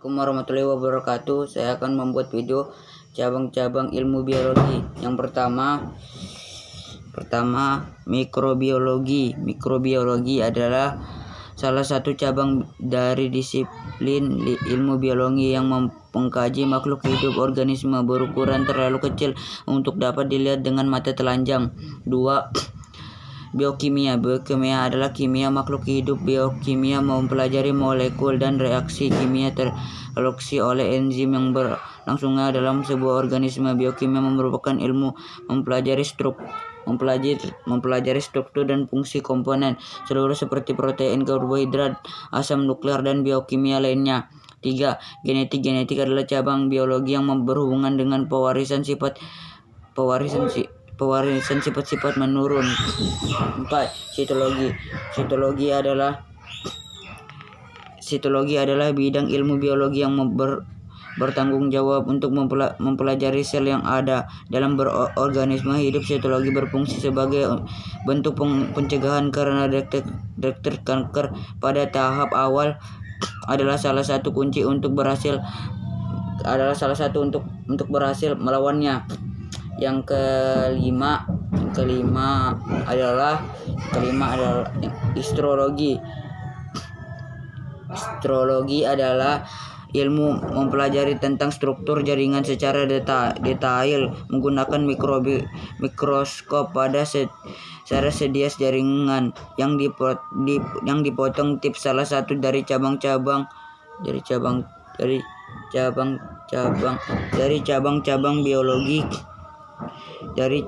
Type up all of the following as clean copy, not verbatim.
Assalamualaikum warahmatullahi wabarakatuh. Saya akan membuat video cabang-cabang ilmu biologi. Yang pertama mikrobiologi. Mikrobiologi adalah salah satu cabang dari disiplin ilmu biologi yang mengkaji makhluk hidup organisme berukuran terlalu kecil untuk dapat dilihat dengan mata telanjang. 2. Biokimia. Biokimia adalah kimia makhluk hidup. Biokimia mempelajari molekul dan reaksi kimia terreaksi oleh enzim yang berlangsungnya dalam sebuah organisme. Biokimia merupakan ilmu mempelajari struktur dan fungsi komponen seluruh seperti protein, karbohidrat, asam nuklear, dan biokimia lainnya. 3. Genetik. Genetik adalah cabang biologi yang berhubungan dengan pewarisan sifat-sifat menurun. 4. Sitologi. Sitologi adalah bidang ilmu biologi yang bertanggung jawab untuk mempelajari sel yang ada dalam organisme hidup. Sitologi berfungsi sebagai bentuk pencegahan karena detektor kanker pada tahap awal adalah salah satu kunci untuk berhasil melawannya. Yang kelima adalah astrologi. Astrologi adalah ilmu mempelajari tentang struktur jaringan secara detail menggunakan mikroskop pada series jaringan yang dipotong tip. Salah satu dari cabang-cabang biologi. Dari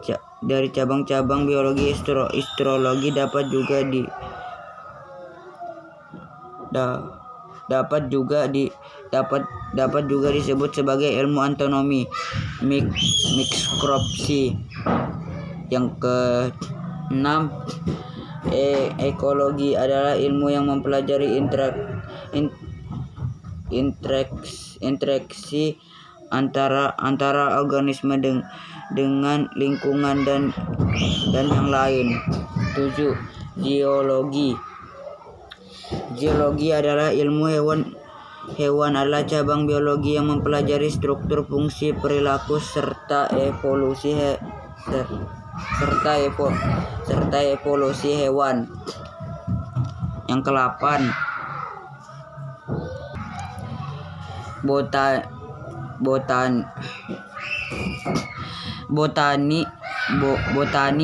cabang-cabang biologi, astrologi dapat juga disebut sebagai ilmu anatomi mikroskopi. Yang keenam, ekologi adalah ilmu yang mempelajari interaksi antara organisme dengan lingkungan dan yang lain. 7. Geologi. Geologi adalah ilmu hewan adalah cabang biologi yang mempelajari struktur, fungsi, perilaku serta evolusi hewan. Yang ke-8, Botani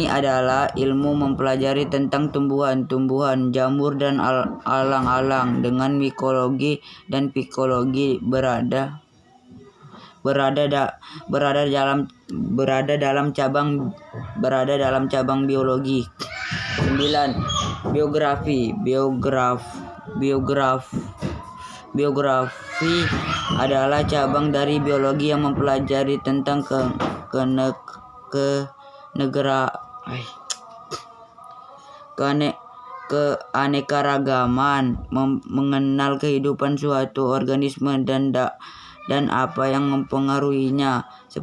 adalah ilmu mempelajari tentang tumbuhan-tumbuhan, jamur, dan alang-alang. Dengan mikologi dan pikologi berada dalam cabang biologi. 9. Biografi adalah cabang dari biologi yang mempelajari tentang keanekaragaman, mengenal kehidupan suatu organisme dan apa yang mempengaruhinya. 10.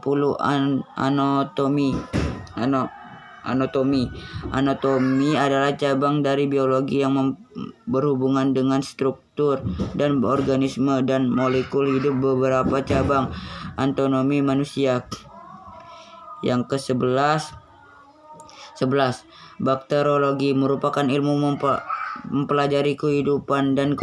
Anatomi adalah cabang dari biologi yang berhubungan dengan struktur dan organisme dan molekul hidup. Beberapa cabang anatomi manusia. Yang ke-11, bakteriologi merupakan ilmu mempelajari kehidupan dan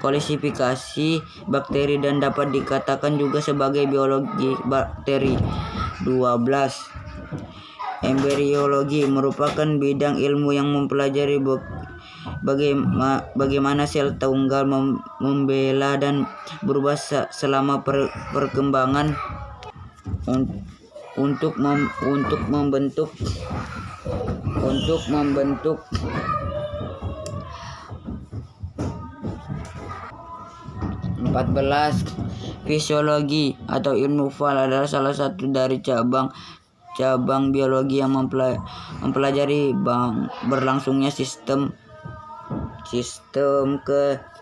klasifikasi bakteri dan dapat dikatakan juga sebagai biologi bakteri. 12. Embriologi merupakan bidang ilmu yang mempelajari bagaimana sel tunggal membela dan berubah selama perkembangan untuk membentuk 14. Fisiologi atau ilmu fal adalah salah satu dari cabang biologi yang mempelajari berlangsungnya sistem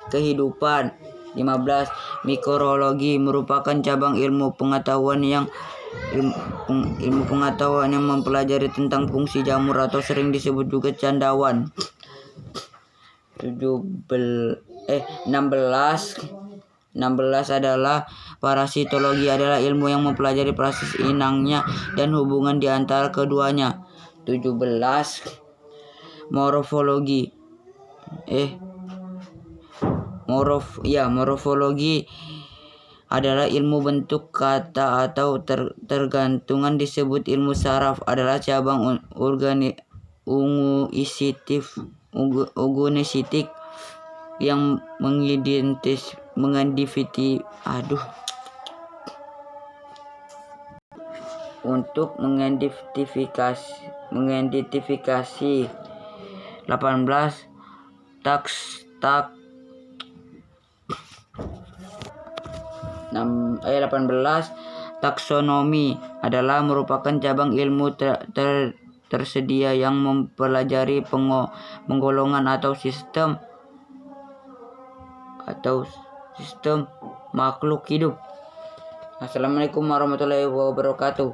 kehidupan. 15. Mikrologi merupakan cabang ilmu pengetahuan yang mempelajari tentang fungsi jamur atau sering disebut juga candauan. 16 adalah parasitologi, adalah ilmu yang mempelajari proses inangnya dan hubungan di antara keduanya. 17 morfologi. Morfologi adalah ilmu bentuk kata atau tergantungan, disebut ilmu saraf, adalah cabang organistik yang mengidentifikasi. 18 taksonomi adalah merupakan cabang ilmu tersedia yang mempelajari penggolongan atau sistem makhluk hidup. Assalamualaikum warahmatullahi wabarakatuh.